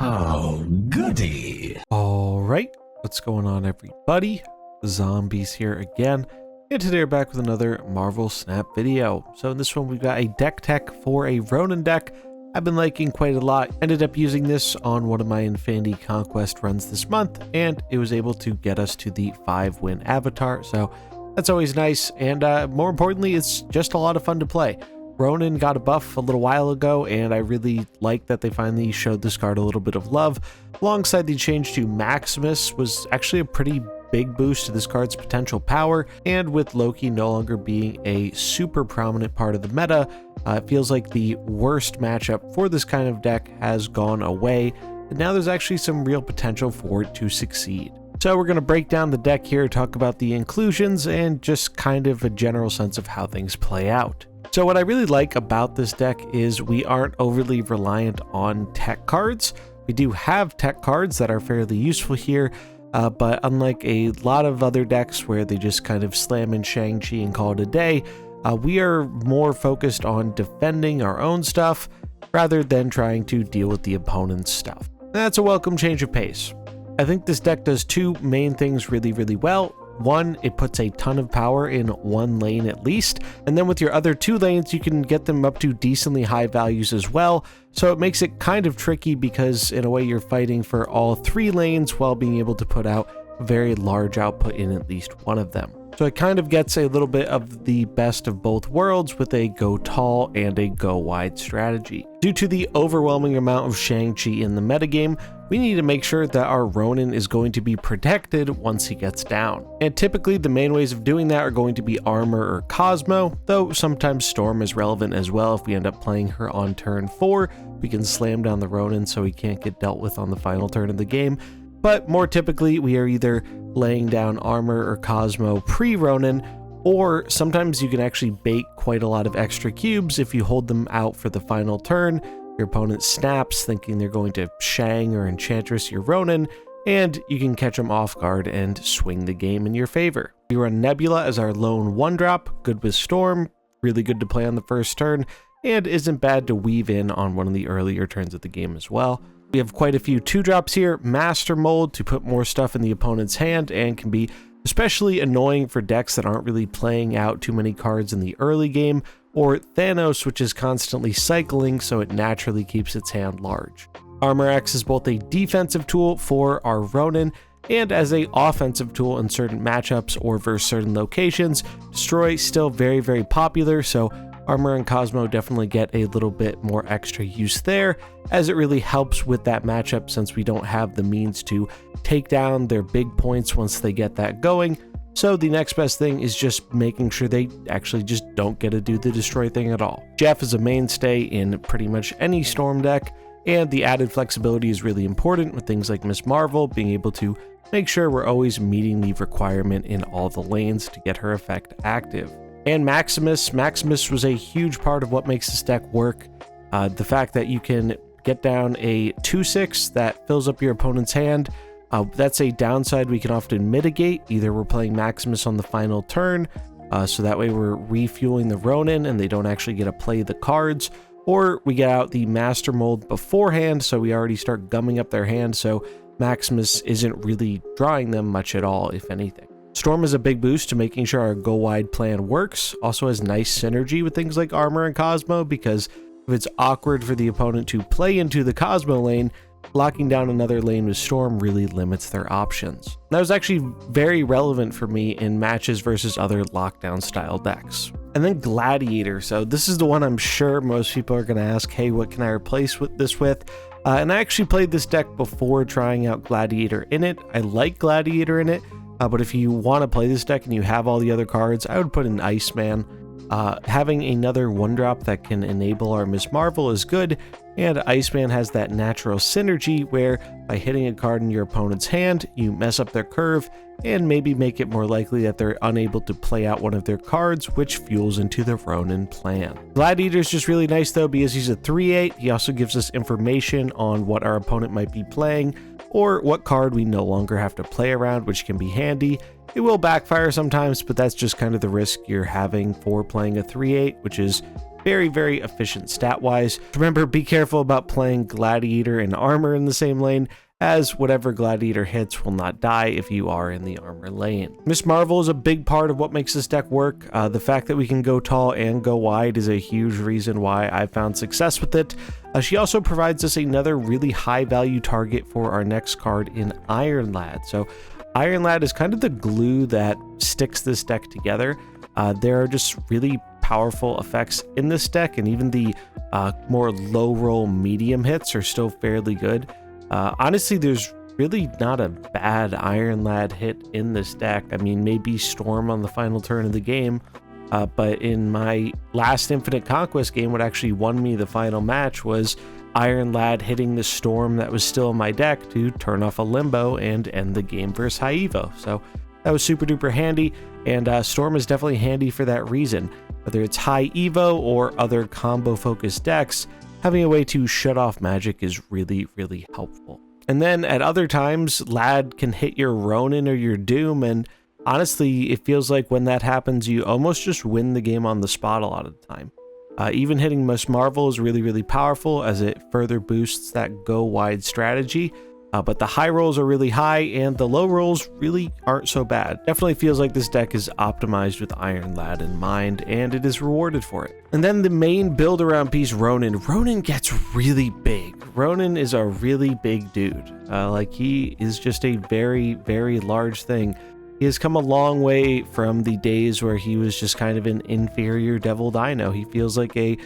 Oh, goody. All right, what's going on, everybody? Zombies here again, and today we're back with another Marvel Snap video. So in this one, we've got a deck tech for a Ronan deck I've been liking quite a lot. Ended up using this on one of my Infinity Conquest runs this month, and it was able to get us to the 5-win avatar, so that's always nice, and more importantly, it's just a lot of fun to play. Ronan got a buff a little while ago, and I really like that they finally showed this card a little bit of love. Alongside the change to Maximus was actually a pretty big boost to this card's potential power, and with Loki no longer being a super prominent part of the meta, it feels like the worst matchup for this kind of deck has gone away, and now there's actually some real potential for it to succeed. So we're going to break down the deck here, talk about the inclusions, and just kind of a general sense of how things play out. So what I really like about this deck is we aren't overly reliant on tech cards. We do have tech cards that are fairly useful here, but unlike a lot of other decks where they just kind of slam in Shang-Chi and call it a day, we are more focused on defending our own stuff rather than trying to deal with the opponent's stuff. That's a welcome change of pace. I think this deck does two main things really well. One, it puts a ton of power in one lane at least, and then with your other two lanes, you can get them up to decently high values as well. So it makes it kind of tricky because in a way you're fighting for all three lanes while being able to put out a very large output in at least one of them. So it kind of gets a little bit of the best of both worlds with a go tall and a go wide strategy. Due to the overwhelming amount of Shang-Chi in the metagame, we need to make sure that our Ronan is going to be protected once he gets down. And typically the main ways of doing that are going to be armor or Cosmo, though sometimes Storm is relevant as well. If we end up playing her on turn 4, we can slam down the Ronan so he can't get dealt with on the final turn of the game. But more typically, we are either laying down armor or Cosmo pre-Ronan, or sometimes you can actually bait quite a lot of extra cubes if you hold them out for the final turn. Your opponent snaps thinking they're going to Shang or Enchantress your Ronan, and you can catch them off guard and swing the game in your favor. We run Nebula as our lone 1-drop, good with Storm, really good to play on the first turn, and isn't bad to weave in on one of the earlier turns of the game as well. We have quite a few 2-drops here. Master Mold to put more stuff in the opponent's hand and can be especially annoying for decks that aren't really playing out too many cards in the early game, or Thanos, which is constantly cycling so it naturally keeps its hand large. Armor X is both a defensive tool for our Ronan and as a offensive tool in certain matchups or versus certain locations. Destroy still very popular, so Armor and Cosmo definitely get a little bit more extra use there, as it really helps with that matchup since we don't have the means to take down their big points once they get that going. So the next best thing is just making sure they actually just don't get to do the destroy thing at all. Jeff is a mainstay in pretty much any Storm deck, and the added flexibility is really important with things like Miss Marvel being able to make sure we're always meeting the requirement in all the lanes to get her effect active. And Maximus was a huge part of what makes this deck work. The fact that you can get down a 2/6 that fills up your opponent's hand, that's a downside we can often mitigate. Either we're playing Maximus on the final turn, so that way we're refueling the Ronan and they don't actually get to play the cards, or we get out the Master Mold beforehand so we already start gumming up their hand so Maximus isn't really drawing them much at all, if anything. Storm is a big boost to making sure our go-wide plan works. Also has nice synergy with things like Armor and Cosmo, because if it's awkward for the opponent to play into the Cosmo lane, locking down another lane with Storm really limits their options. That was actually very relevant for me in matches versus other lockdown style decks. And then Gladiator. So this is the one I'm sure most people are going to ask, hey, what can I replace this with? And I actually played this deck before trying out Gladiator in it. I like Gladiator in it. But if you want to play this deck and you have all the other cards, I would put in Iceman. Having another 1-drop that can enable our Miss Marvel is good, and Iceman has that natural synergy where by hitting a card in your opponent's hand, you mess up their curve and maybe make it more likely that they're unable to play out one of their cards, which fuels into the Ronan plan. Gladiator is just really nice though because he's a 3/8. He also gives us information on what our opponent might be playing, or what card we no longer have to play around, which can be handy. It will backfire sometimes, but that's just kind of the risk you're having for playing a 3/8, which is very, very efficient stat-wise. Remember, be careful about playing Gladiator and Armor in the same lane, as whatever Gladiator hits will not die if you are in the Armor lane. Miss Marvel is a big part of what makes this deck work. The fact that we can go tall and go wide is a huge reason why I've found success with it. She also provides us another really high value target for our next card in Iron Lad. So Iron Lad is kind of the glue that sticks this deck together. There are just really powerful effects in this deck, and even the more low roll medium hits are still fairly good. Honestly, there's really not a bad Iron Lad hit in this deck. I mean, maybe Storm on the final turn of the game, but in my last Infinite Conquest game, what actually won me the final match was Iron Lad hitting the Storm that was still in my deck to turn off a Limbo and end the game versus High Evo. So that was super duper handy, and Storm is definitely handy for that reason. Whether it's High Evo or other combo focused decks, having a way to shut off magic is really, really helpful. And then at other times, Lad can hit your Ronan or your Doom, and honestly, it feels like when that happens, you almost just win the game on the spot a lot of the time. Even hitting Miss Marvel is really, really powerful as it further boosts that go wide strategy. But the high rolls are really high and the low rolls really aren't so bad. Definitely feels like this deck is optimized with Iron Lad in mind, and it is rewarded for it. And then the main build around piece, Ronan. Ronan gets really big. Ronan is a really big dude. Like, he is just a very, very large thing. He has come a long way from the days where he was just kind of an inferior Devil Dino. He feels like a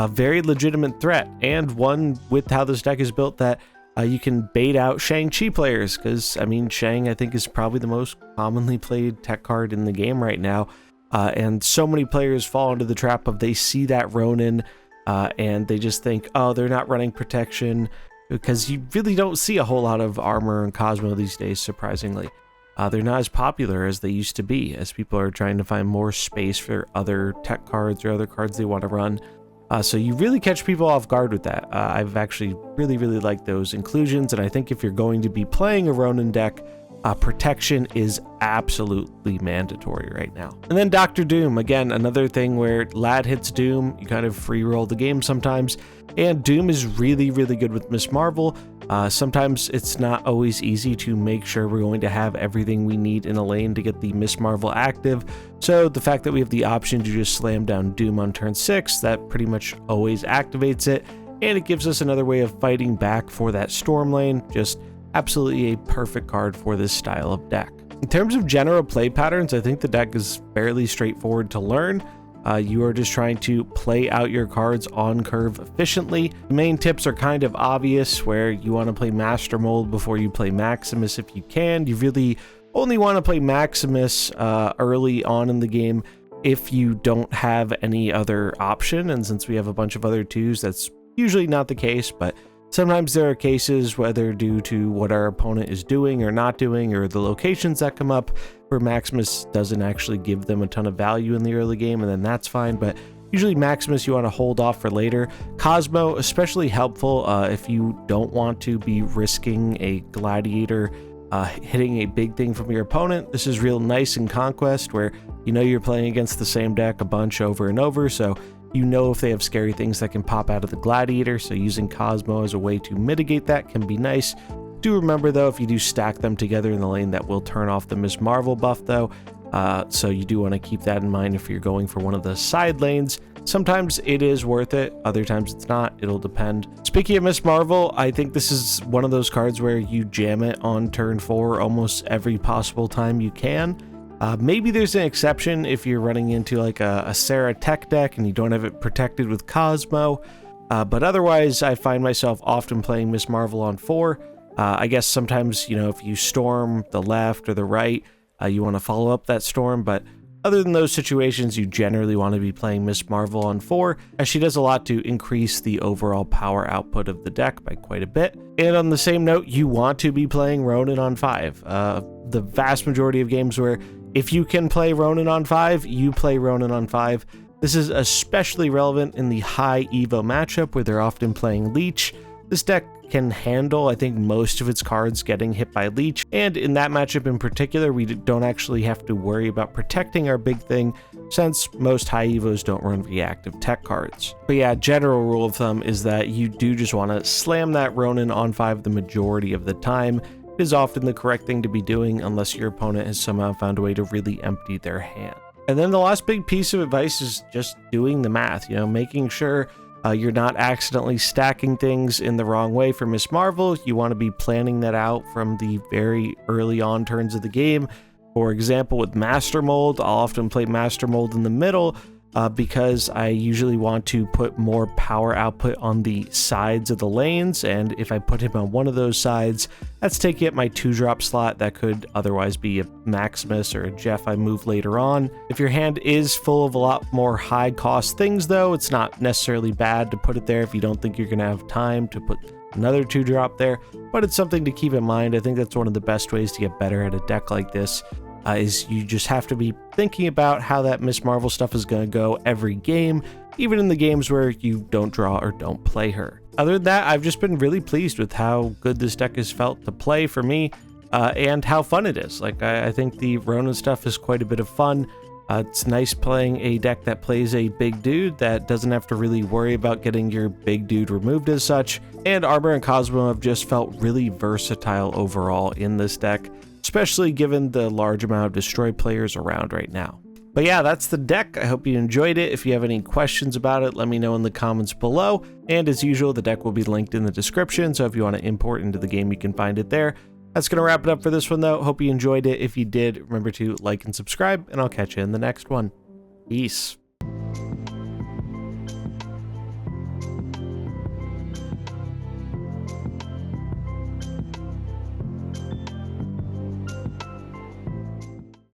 very legitimate threat, and one with how this deck is built that you can bait out Shang-Chi players, because, I mean, Shang, I think, is probably the most commonly played tech card in the game right now. And so many players fall into the trap of they see that Ronan and they just think, oh, they're not running protection, because you really don't see a whole lot of Armor and Cosmo these days, surprisingly. They're not as popular as they used to be, as people are trying to find more space for other tech cards or other cards they want to run. So you really catch people off guard with that. I've actually really, really liked those inclusions, and I think if you're going to be playing a Ronan deck, protection is absolutely mandatory right now. And then Dr. Doom, again, another thing where Lad hits Doom, you kind of free roll the game sometimes, and Doom is really, really good with Miss Marvel. Sometimes it's not always easy to make sure we're going to have everything we need in a lane to get the Miss Marvel active, so the fact that we have the option to just slam down Doom on turn 6, that pretty much always activates it, and it gives us another way of fighting back for that Storm lane. Just absolutely a perfect card for this style of deck. In terms of general play patterns, I think the deck is fairly straightforward to learn. You are just trying to play out your cards on curve efficiently. The main tips are kind of obvious, where you want to play Master Mold before you play Maximus if you can. You really only want to play Maximus early on in the game if you don't have any other option, and since we have a bunch of other 2s, that's usually not the case, but sometimes there are cases, whether due to what our opponent is doing or not doing, or the locations that come up, where Maximus doesn't actually give them a ton of value in the early game, and then that's fine. But usually Maximus you want to hold off for later. Cosmo, especially helpful if you don't want to be risking a Gladiator hitting a big thing from your opponent. This is real nice in Conquest, where you know you're playing against the same deck a bunch over and over, so you know if they have scary things that can pop out of the Gladiator, so using Cosmo as a way to mitigate that can be nice. Do remember, though, if you do stack them together in the lane, that will turn off the Miss Marvel buff, though, so you do want to keep that in mind if you're going for one of the side lanes. Sometimes it is worth it, other times it's not, it'll depend. Speaking of Miss Marvel, I think this is one of those cards where you jam it on turn 4 almost every possible time you can. Maybe there's an exception if you're running into like a Sarah tech deck and you don't have it protected with Cosmo, but otherwise I find myself often playing Miss Marvel on 4. I guess sometimes, you know, if you storm the left or the right, you want to follow up that storm, but other than those situations, you generally want to be playing Miss Marvel on 4, as she does a lot to increase the overall power output of the deck by quite a bit. And on the same note, you want to be playing Ronan on 5. The vast majority of games where if you can play Ronan on 5, you play Ronan on 5. This is especially relevant in the high Evo matchup, where they're often playing Leech. This deck can handle, I think, most of its cards getting hit by leech, and in that matchup in particular, we don't actually have to worry about protecting our big thing, since most high evos don't run reactive tech cards. But yeah, general rule of thumb is that you do just want to slam that Ronan on 5 the majority of the time. It is often the correct thing to be doing unless your opponent has somehow found a way to really empty their hand. And then the last big piece of advice is just doing the math, making sure you're not accidentally stacking things in the wrong way for Miss Marvel. You want to be planning that out from the very early on turns of the game. For example, with Master Mold, I'll often play Master Mold in the middle because I usually want to put more power output on the sides of the lanes, and if I put him on one of those sides, that's taking up my 2-drop slot that could otherwise be a Maximus or a Jeff I move later on. If your hand is full of a lot more high cost things though, it's not necessarily bad to put it there if you don't think you're going to have time to put another 2-drop there, but it's something to keep in mind. I think that's one of the best ways to get better at a deck like this. Is you just have to be thinking about how that Miss Marvel stuff is going to go every game, even in the games where you don't draw or don't play her. Other than that, I've just been really pleased with how good this deck has felt to play for me, and how fun it is. Like, I think the Ronan stuff is quite a bit of fun. It's nice playing a deck that plays a big dude that doesn't have to really worry about getting your big dude removed as such, and Armor and Cosmo have just felt really versatile overall in this deck, especially given the large amount of Destroy players around right now. But yeah, that's the deck. I hope you enjoyed it. If you have any questions about it, let me know in the comments below. And as usual, the deck will be linked in the description, so if you want to import into the game, you can find it there. That's going to wrap it up for this one, though. Hope you enjoyed it. If you did, remember to like and subscribe, and I'll catch you in the next one. Peace.